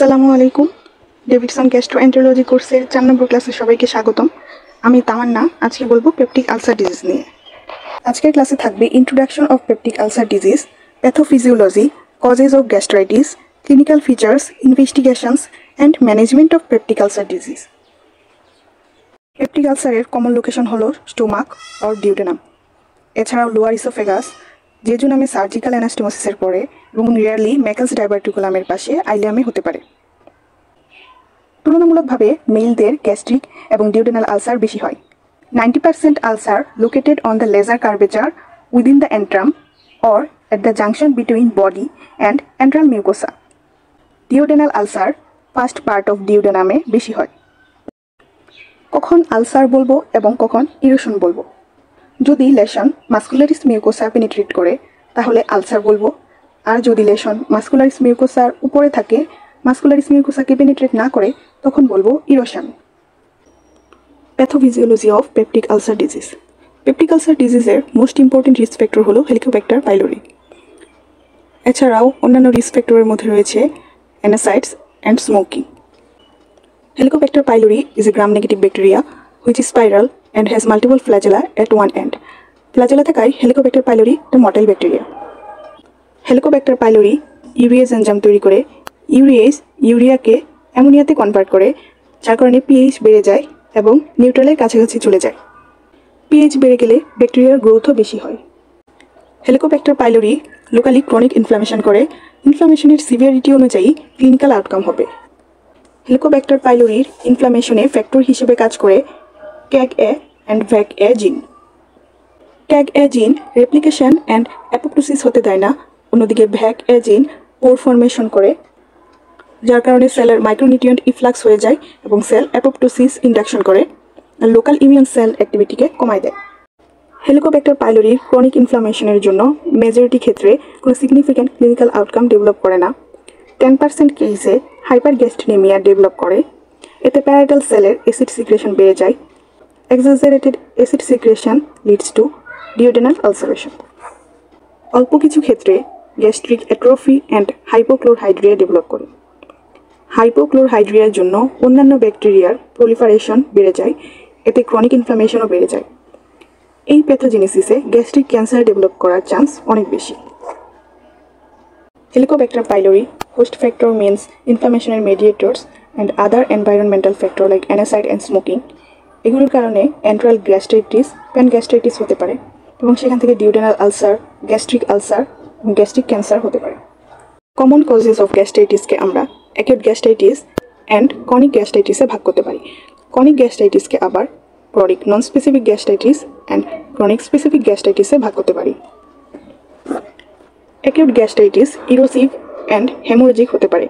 আসসালামু আলাইকুম। Davidson gastroenterology কোর্সের 4 নম্বর ক্লাসে সবাইকে স্বাগতম। আমি তামান্না। আজকে বলবো পেপটিক আলসার ডিজিজ নিয়ে। আজকের ক্লাসে থাকবে introduction of peptic ulcer disease, pathophysiology, causes of gastritis, clinical features, investigations and management of peptic ulcer disease. Peptic আলসারের কমন লোকেশন হলো স্টোমাক অর ডিউডেনাম। এছাড়াও লোয়ার ইসোফেগাস, জেজুনামে সার্জিক্যাল অ্যানাস্টেমোসিসের পরে এবং রিয়ারলি ম্যাকালস ডাইভার্টিকুলামের পাশে আইলিয়ামে হতে পারে। তুলনামূলকভাবে মেলদের গ্যাস্ট্রিক এবং ডিউডেনাল আলসার বেশি হয়। 90% ulcer located on the lesser curvature within the antrum or at the junction between body and antral mucosa. Duodenal ulcer first part of ডিউডেনামে বেশি হয়। কখন আলসার বলবো এবং কখন ইরোশন বলবো? যদি লেশন মাস্কুলারিস মিউকোসা পেনিট্রেট করে তাহলে আলসার বলবো, আর যদি লেশন মাস্কুলারিস মিউকোসার উপরে থাকে, মাস্কুলারিস মিউকোসাকে পেনিট্রেট না করে, তখন বলবো erosion. Pathophysiology of peptic ulcer disease. Peptic ulcer ডিজিজের মোস্ট ইম্পর্টেন্ট রিস্ক ফ্যাক্টর হলো হেলিকোব্যাক্টার পাইলোরি। এছাড়াও অন্যান্য রিস্ক ফ্যাক্টরের মধ্যে রয়েছে NSAIDs and smoking. Helicobacter pylori is a gram-negative bacteria which is spiral and has multiple flagella at one end. Flagella থাকায় Helicobacter pylori the motile bacteria. Helicobacter pylori urease enzyme তৈরি করে ইউরিয়েজ ইউরিয়াকে অ্যামোনিয়াতে convert করে, যার কারণে pH বেড়ে যায় এবং নিউট্রালের কাছাকাছি চলে যায়। পিএইচ বেড়ে গেলে ব্যাকটেরিয়ার গ্রোথও বেশি হয়। Helicobacter pylori locally chronic inflammation করে, ইনফ্লামেশনের সিভিয়ারিটি অনুযায়ী ক্লিনিক্যাল আউটকাম হবে। হেলিকোব্যাক্টার পাইলোরির ইনফ্লামেশনে ফ্যাক্টর হিসেবে কাজ করে CAG-A অ্যান্ড VAC-A জিন। CAG-A জিন রেপ্লিকেশন অ্যান্ড অ্যাপোপ্টোসিস হতে দেয় না, অন্যদিকে VAC-A জিন পোর ফর্মেশন করে, যার কারণে সেলের মাইক্রোনিউট্রিয়েন্ট ইফ্লাক্স হয়ে যায় এবং সেল অ্যাপোপ্টোসিস ইন্ডাকশন করে লোকাল ইমিউন সেল অ্যাক্টিভিটিকে কমায় দেয়। হেলিকোব্যাক্টার পাইলোরির ক্রনিক ইনফ্লামেশনের জন্য মেজরিটি ক্ষেত্রে কোনো সিগনিফিক্যান্ট ক্লিনিক্যাল আউটকাম ডেভেলপ করে না। 10% কেসে হাইপারগ্যাস্ট্রিনেমিয়া ডেভেলপ করে, এতে প্যারাইটাল সেলের অ্যাসিড সিক্রেশন বেড়ে যায়। Exaggerated acid secretion leads to duodenal ulceration. অল্প কিছু ক্ষেত্রে গ্যাস্ট্রিক অ্যাট্রফি অ্যান্ড হাইপোক্লোরহাইড্রিয়া ডেভেলপ করে। হাইপোক্লোরহাইড্রিয়ার জন্য অন্যান্য ব্যাকটেরিয়ার প্রলিফারেশন বেড়ে যায়, এতে ক্রনিক ইনফ্লামেশনও বেড়ে যায়। এই প্যাথোজেনেসিসে গ্যাস্ট্রিক ক্যান্সার ডেভেলপ করার চান্স অনেক বেশি। Helicobacter pylori host factor means inflammatory mediators and other environmental factor like aniside and smoking. এগুলোর কারণে এন্ট্রাল গ্যাস্ট্রাইটিস, প্যানগ্যাস্ট্রাইটিস হতে পারে এবং সেখান থেকে ডিউডেনাল আলসার, গ্যাস্ট্রিক আলসার এবং গ্যাস্ট্রিক ক্যান্সার হতে পারে। কমন কজেস অফ গ্যাস্ট্রাইটিসকে আমরা অ্যাকিউট গ্যাস্ট্রাইটিস অ্যান্ড ক্রনিক গ্যাস্ট্রাইটিসে ভাগ করতে পারি। ক্রনিক গ্যাস্ট্রাইটিসকে আবার chronic non specific gastritis and chronic specific গ্যাস্ট্রাইটিসে ভাগ করতে পারি। Acute gastritis erosive and haemorrhagic হতে পারে।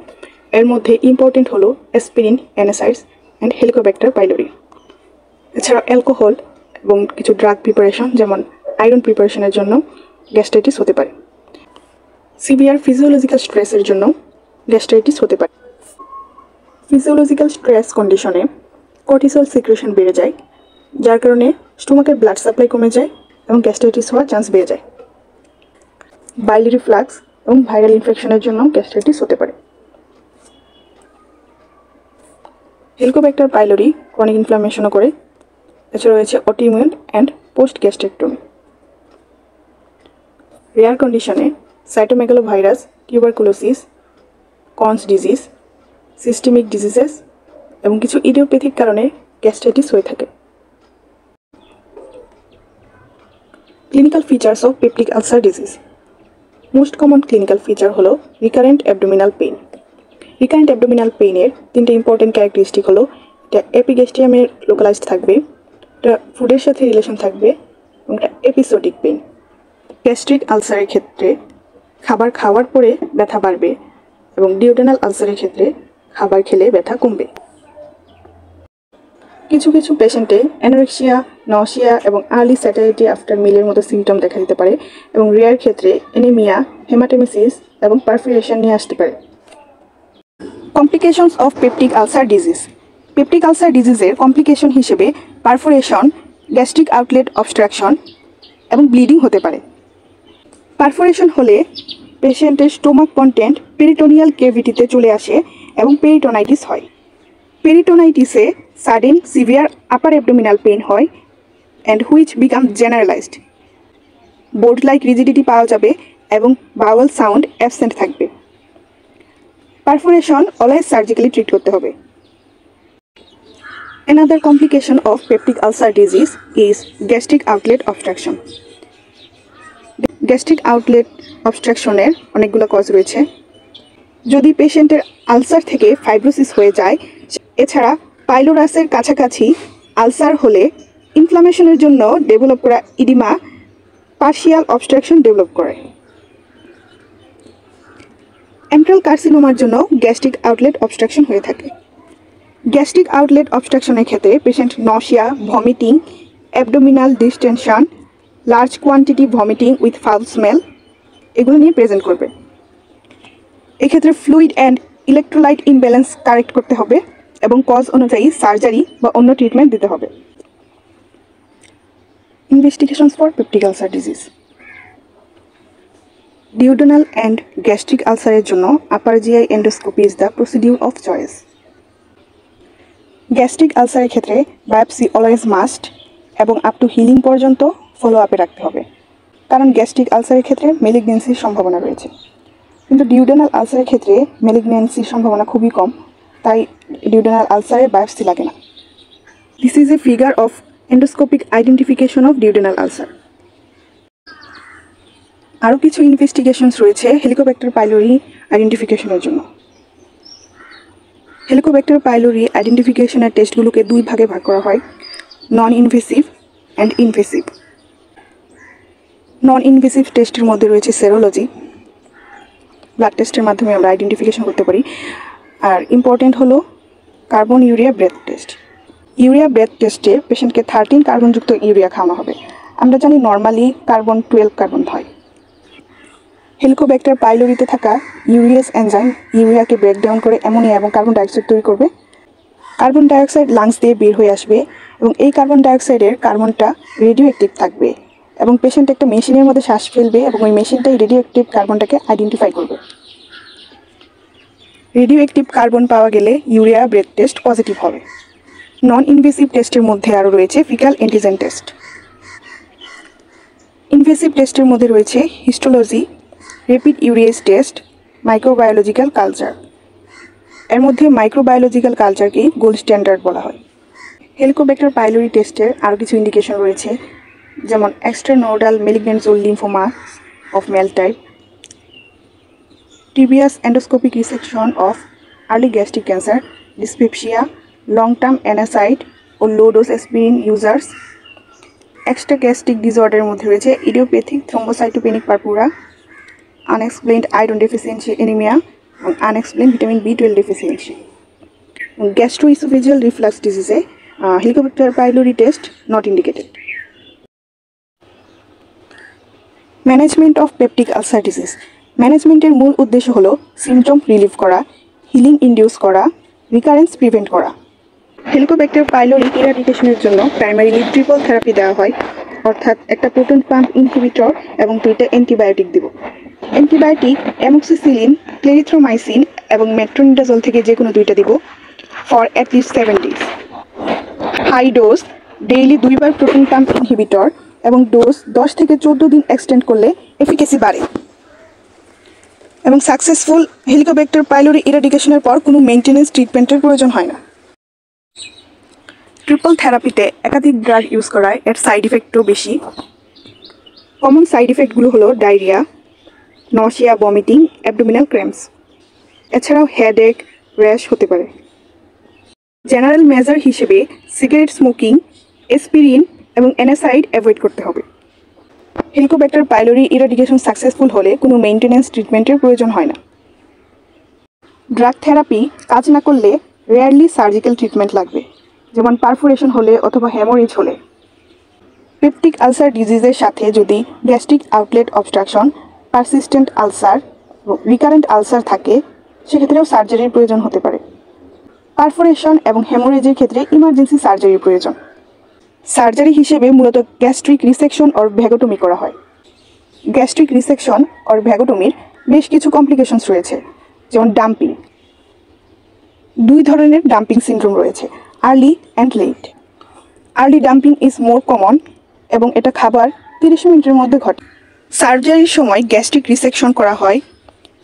এর মধ্যে ইম্পর্টেন্ট হলো aspirin, NSAIDs and Helicobacter pylori. এছাড়া অ্যালকোহল এবং কিছু ড্রাগ প্রিপারেশন যেমন আয়রন প্রিপারেশনের জন্য গ্যাস্ট্রাইটিস হতে পারে। সিভিয়ার ফিজিওলজিক্যাল স্ট্রেসের জন্য গ্যাস্ট্রাইটিস হতে পারে। ফিজিওলজিক্যাল স্ট্রেস কন্ডিশনে কর্টিসল সিক্রেশন বেড়ে যায়, যার কারণে স্টোমাকের ব্লাড সাপ্লাই কমে যায় এবং গ্যাস্ট্রাইটিস হওয়ার চান্স বেড়ে যায়। বাইলি ফ্লাক্স এবং ভাইরাল ইনফেকশনের জন্য গ্যাস্ট্রাইটিস হতে পারে। হেলিকোব্যাক্টার পাইলোরি ক্রনিক ইনফ্লামেশনও করে। এছাড়া রয়েছে autoimmune and post gastrectomy. Rare কন্ডিশনে cytomegalovirus, tuberculosis, Crohn's disease, systemic diseases এবং কিছু ইডিওপ্যাথিক কারণে গ্যাস্ট্রাইটিস হয়ে থাকে। Clinical features of peptic ulcer disease. Most common clinical feature হলো recurrent abdominal pain. Recurrent abdominal পেইনের 3টে ইম্পর্টেন্ট ক্যারেক্টারিস্টিক হলো এটা এপিগ্যাস্ট্রিয়ামের লোকালাইজড থাকবে, এটা ফুডের সাথে রিলেশন থাকবে এবং এটা এপিসোডিক পেইন। গ্যাস্ট্রিক আলসারের ক্ষেত্রে খাবার খাওয়ার পরে ব্যথা বাড়বে এবং ডিউডেনাল আলসারের ক্ষেত্রে খাবার খেলে ব্যথা কমবে। কিছু কিছু পেশেন্টে অ্যানোরেক্সিয়া, নসিয়া এবং আর্লি স্যাটাইটি আফটার মিলের মতো সিমটম দেখা দিতে পারে এবং রেয়ার ক্ষেত্রে অ্যানিমিয়া, হেমাটেমেসিস এবং পারফোরেশন নিয়ে আসতে পারে। Complications of peptic ulcer disease. Peptic ulcer ডিজিজের কমপ্লিকেশন হিসেবে পারফোরেশন, গ্যাস্ট্রিক আউটলেট অবস্ট্রাকশন এবং ব্লিডিং হতে পারে। পারফোরেশন হলে পেশেন্টের স্টোমাক কন্টেন্ট পেরিটোনিয়াল কেভিটিতে চলে আসে এবং পেরিটোনাইটিস হয়। পেরিটোনাইটিসে sudden severe upper abdominal pain হয় and which become generalised. Board like rigidity পাওয়া যাবে এবং বাওয়েল সাউন্ড অ্যাবসেন্ট থাকবে। পারফোরেশন অলওয়েজ সার্জিক্যালি ট্রিট করতে হবে। Another complication of peptic ulcer disease is gastric outlet obstruction. Gastric outlet অবস্ট্রাকশনের অনেকগুলো cause রয়েছে। যদি পেশেন্টের আলসার থেকে ফাইব্রোসিস হয়ে যায়, এছাড়া পাইলোরাসের কাছাকাছি আলসার হলে ইনফ্লামেশনের জন্য ডেভেলপ করা ইডিমা পার্শিয়াল অবস্ট্রাকশন ডেভেলপ করে। এন্ট্রাল কার্সিনোমার জন্য গ্যাস্ট্রিক আউটলেট অবস্ট্রাকশন হয়ে থাকে। গ্যাস্ট্রিক আউটলেট অবস্ট্রাকশনের ক্ষেত্রে patient nausea, vomiting, abdominal distension, large quantity vomiting with foul smell এগুলো নিয়ে প্রেজেন্ট করবে। এক্ষেত্রে fluid and electrolyte imbalance correct করতে হবে এবং কজ অনুযায়ী সার্জারি বা অন্য ট্রিটমেন্ট দিতে হবে। Investigations for peptic ulcer disease. Duodenal and gastric আলসারের জন্য upper GI endoscopy is the procedure of choice. Gastric আলসারের ক্ষেত্রে বায়োপসি অলওয়েজ মাস্ট এবং আপ টু হিলিং পর্যন্ত ফলো আপে রাখতে হবে, কারণ গ্যাস্ট্রিক আলসারের ক্ষেত্রে মেলিগনেন্সির সম্ভাবনা রয়েছে। কিন্তু ডিউডেনাল আলসারের ক্ষেত্রে মেলিগনেন্সির সম্ভাবনা খুবই কম, তাই ডিউডেনাল আলসারে বায়োপসি লাগে না। This is a figure of endoscopic identification of duodenal ulcer. আরও কিছু ইনভেস্টিগেশনস রয়েছে হেলিকোব্যাক্টার পাইলোরি আইডেন্টিফিকেশনের জন্য। হেলিকোব্যাক্টার পাইলোরি আইডেন্টিফিকেশনের টেস্টগুলোকে দুই ভাগে ভাগ করা হয়, non invasive and invasive. Non invasive টেস্টের মধ্যে রয়েছে সেরোলজি, ব্লাড টেস্টের মাধ্যমে আমরা আইডেন্টিফিকেশন করতে পারি। আর ইম্পর্টেন্ট হলো carbon urea breath test. Urea breath টেস্টে পেশেন্টকে 13 কার্বনযুক্ত ইউরিয়া খাওয়ানো হবে। আমরা জানি নর্মালি কার্বন 12 কার্বন হয়। হেলিকোব্যাক্টার পাইলোরিতে থাকা ইউরিয়াস এনজাইম ইউরিয়াকে ব্রেকডাউন করে অ্যামোনিয়া এবং কার্বন ডাইঅক্সাইড তৈরি করবে। কার্বন ডাইঅক্সাইড লাংস দিয়ে বের হয়ে আসবে এবং এই কার্বন ডাইঅক্সাইডের কার্বনটা রেডিও অ্যাক্টিভ থাকবে এবং পেশেন্ট একটা মেশিনের মধ্যে শ্বাস ফেলবে এবং ওই মেশিনটাই রেডিও অ্যাক্টিভ কার্বনটাকে আইডেন্টিফাই করবে। রেডিও অ্যাক্টিভ কার্বন পাওয়া গেলে ইউরিয়া ব্রেথ টেস্ট পজিটিভ হবে। নন ইনভেসিভ টেস্টের মধ্যে আরও রয়েছে ফিকাল অ্যান্টিজেন টেস্ট। ইনভেসিভ টেস্টের মধ্যে রয়েছে histology, rapid urease test, microbiological culture. এর মধ্যে মাইক্রোবায়োলজিক্যাল কালচারকেই গোল্ড স্ট্যান্ডার্ড বলা হয়। হেলিকোব্যাক্টার পাইলোরি টেস্টের আরও কিছু ইন্ডিকেশন রয়েছে, যেমন extranodal malignant zone lymphoma of MALT type, টিবিয়াস endoscopic resection of early gastric cancer, dyspepsia, long term NSAID ও low dose aspirin users. Extra gastric ডিসঅর্ডারের মধ্যে রয়েছে idiopathic thrombocytopenic purpura, unexplained iron deficiency anemia and unexplained vitamin B12 deficiency. Gastroesophageal reflux disease, Helicobacter pylori test not indicated. Management of peptic ulcer disease. ম্যানেজমেন্টের মূল উদ্দেশ্য হলো symptom relieve করা, healing induce করা, recurrence prevent করা। Helicobacter pylori ইরাডিকেশনের জন্য primarily triple therapy দেওয়া হয়, অর্থাৎ একটা প্রোটন পাম্প ইনহিবিটর এবং 2টা অ্যান্টিবায়োটিক দিব। অ্যান্টিবায়োটিক অ্যামোক্সিসিলিন, ক্লেরিথ্রোমাইসিন এবং মেট্রোনিডাজল থেকে যে কোনো 2টা দিব for at least 7 days। High dose daily 2বার প্রোটন পাম্প ইনহিবিটর এবং ডোজ 10 থেকে 14 দিন এক্সটেন্ড করলে এফিকেসি বাড়ে। এবং সাকসেসফুল হেলিকোব্যাক্টার পাইলোরি ইরাডিকেশনের পর কোনো মেইনটেনেন্স ট্রিটমেন্টের প্রয়োজন হয় না। ট্রিপল থেরাপিতে একাধিক ড্রাগ ইউজ করায় এর সাইড ইফেক্টও বেশি। কমন সাইড ইফেক্টগুলো হলো diarrhoea, nausea, vomiting, abdominal cramps. এছাড়াও হেডেক, র্যাশ হতে পারে। জেনারেল মেজার হিসেবে সিগারেট স্মোকিং, অ্যাসপিরিন এবং অ্যানাসাইড অ্যাভয়েড করতে হবে। হেলিকোব্যাক্টার পাইলোরি ইরাডিকেশন সাকসেসফুল হলে কোনো মেইনটেনেন্স ট্রিটমেন্টের প্রয়োজন হয় না। ড্রাগ থেরাপি কাজ না করলে রেয়ারলি সার্জিক্যাল ট্রিটমেন্ট লাগবে, যেমন পারফোরেশন হলে অথবা হেমোরেজ হলে। পেপটিক আলসার ডিজিজের সাথে যদি gastric outlet obstruction, persistent ulcer, recurrent ulcer থাকে, সেক্ষেত্রেও সার্জারির প্রয়োজন হতে পারে। পারফোরেশন এবং হেমোরেজের ক্ষেত্রে ইমার্জেন্সি সার্জারির প্রয়োজন। সার্জারি হিসেবে মূলত গ্যাস্ট্রিক রিসেকশন অর ভ্যাগোটমি করা হয়। গ্যাস্ট্রিক রিসেকশন অর ভ্যাগোটমির বেশ কিছু কমপ্লিকেশনস রয়েছে, যেমন ডাম্পিং। দুই ধরনের ডাম্পিং সিনড্রোম রয়েছে, early and let. Early dumping is more common এবং এটা খাবার 30 মিনিটের মধ্যে ঘটে। সার্জারির সময় গ্যাস্ট্রিক রিসেকশন করা হয়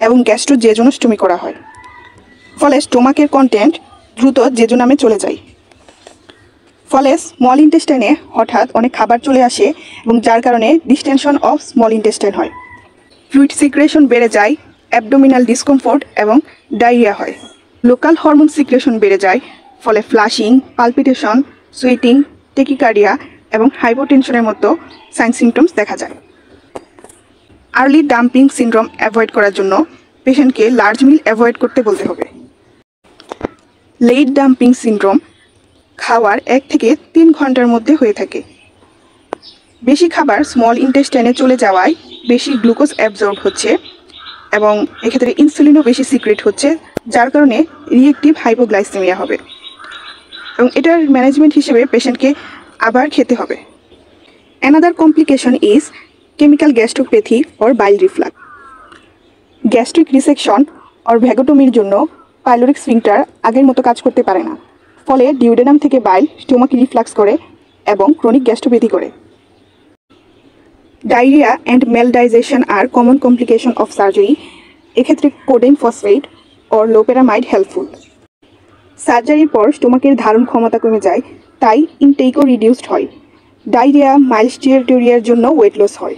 এবং গ্যাস্ট্রোজেজোনোস্টমি করা হয়, ফলে স্টোমাকের কন্টেন্ট দ্রুত জেজোনামে চলে যায়। ফলে স্মল ইন্টেস্টাইনে হঠাৎ অনেক খাবার চলে আসে এবং যার কারণে ডিস্টেনশন অফ স্মল ইন্টেস্টাইন হয়, ফ্লুইড সিক্রেশন বেড়ে যায়, অ্যাবডোমিনাল ডিসকমফোর্ট এবং ডায়রিয়া হয়। লোকাল হরমোন সিক্রেশন বেড়ে যায়, ফলে ফ্লাশিং, পালপিটেশন, সুইটিং, টেকিকার্ডিয়া এবং হাইপোটেনশনের মতো সাইন সিমটমস দেখা যায়। আর্লি ডাম্পিং সিনড্রোম অ্যাভয়েড করার জন্য পেশেন্টকে লার্জ মিল অ্যাভয়েড করতে বলতে হবে। লেট ডাম্পিং সিনড্রোম খাওয়ার 1 থেকে 3 ঘন্টার মধ্যে হয়ে থাকে। বেশি খাবার স্মল ইন্টেস্টাইনে চলে যাওয়ায় বেশি গ্লুকোজ অ্যাবজর্ব হচ্ছে এবং এক্ষেত্রে ইনসুলিনও বেশি সিক্রেট হচ্ছে, যার কারণে রিঅ্যাক্টিভ হাইপোগ্লাইসেমিয়া হবে এবং এটার ম্যানেজমেন্ট হিসেবে পেশেন্টকে আবার খেতে হবে। Another complication is chemical gastropathy or bile reflux. Gastric resection or ভ্যাগোটমির জন্য পাইলোরিক স্ফিংক্টার আগের মতো কাজ করতে পারে না, ফলে ডিউডেনাম থেকে বাইল স্টোমাকে রিফ্লাক্স করে এবং ক্রনিক গ্যাস্ট্রোপ্যাথি করে। Diarrhoea and maldigestion are common complication of surgery. এক্ষেত্রে codeine phosphate or loperamide helpful. সার্জারির পর স্টোমাকের ধারণ ক্ষমতা কমে যায়, তাই ইনটেকও রিডিউসড হয়। ডায়রিয়া, মাইল্ড স্টিয়াটোরিয়ার জন্য ওয়েট লস হয়।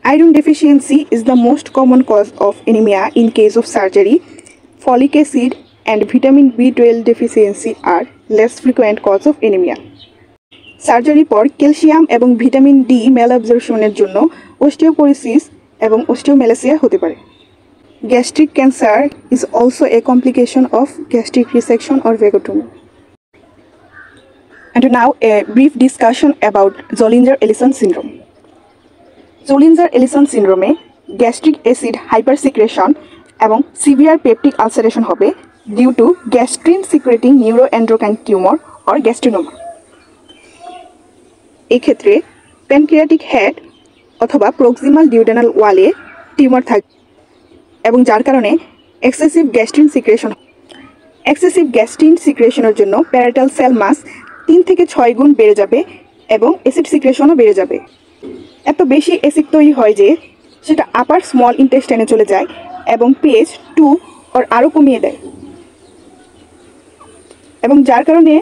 Iron deficiency is the most common cause of anaemia in case of surgery. Folic acid and vitamin B12 deficiency are less frequent cause of anemia. সার্জারির পর ক্যালসিয়াম এবং vitamin D ম্যালঅ্যাবজর্পশনের জন্য osteoporosis এবং osteomalacia হতে পারে। Gastric cancer is also a complication of gastric resection or vagotomy. And now a brief discussion about Zollinger-Ellison syndrome. Zollinger-Ellison syndrome gastric acid hypersecretion এবং severe peptic ulceration হবে due to gastrin secreting neuroendocrine tumor or gastrinoma. এই ক্ষেত্রে pancreatic head অথবা proximal duodenal ওয়ালে tumour থাকে এবং যার কারণে এক্সেসিভ গ্যাস্ট্রিন সিক্রেশনের জন্য প্যারাটাল সেল মাস 3 থেকে 6 গুণ বেড়ে যাবে এবং অ্যাসিড সিক্রেশনও বেড়ে যাবে। এত বেশি অ্যাসিড তৈরি হয় যে সেটা আপার স্মল ইন্টেস্টাইনে চলে যায় এবং পিএইচ 2 or আরও কমিয়ে দেয় এবং যার কারণে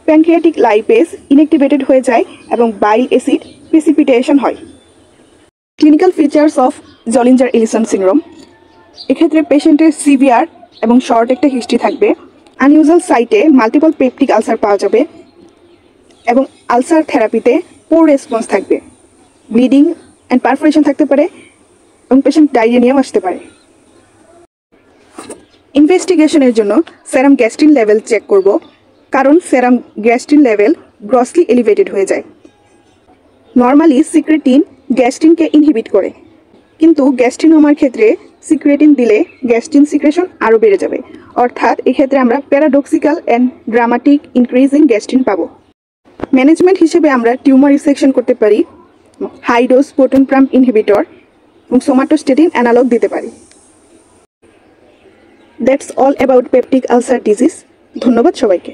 প্যানক্রিয়াটিক লাইপেজ ইনঅ্যাক্টিভেটেড হয়ে যায় এবং বাইল অ্যাসিড প্রেসিপিটেশন হয়। Clinical features of জলিঞ্জার-এলিসন syndrome. এক্ষেত্রে পেশেন্টের সিভিয়ার এবং শর্ট একটা হিস্ট্রি থাকবে। আনইউজুয়াল সাইটে মাল্টিপল পেপটিক আলসার পাওয়া যাবে এবং আলসার থেরাপিতে পোর রেসপন্স থাকবে। ব্লিডিং অ্যান্ড পারফোরেশন থাকতে পারে এবং পেশেন্ট ডায়রিয়া নিয়েও আসতে পারে। ইনভেস্টিগেশনের জন্য সেরাম গ্যাস্ট্রিন লেভেল চেক করব, কারণ সেরাম গ্যাস্ট্রিন লেভেল গ্রসলি এলিভেটেড হয়ে যায়। নর্মালি সিক্রেটিন গ্যাস্ট্রিনকে ইনহিবিট করে, কিন্তু গ্যাস্ট্রিনোমার ক্ষেত্রে সিক্রেটিন দিলে গ্যাস্ট্রিন সিক্রেশন আরও বেড়ে যাবে, অর্থাৎ এক্ষেত্রে আমরা paradoxical and dramatic increasing gastrin পাবো। ম্যানেজমেন্ট হিসেবে আমরা টিউমার রিসেকশন করতে পারি, high dose proton pump inhibitor এবং সোমাটোস্টেটিন অ্যানালগ দিতে পারি। That's all about peptic ulcer disease. ধন্যবাদ সবাইকে।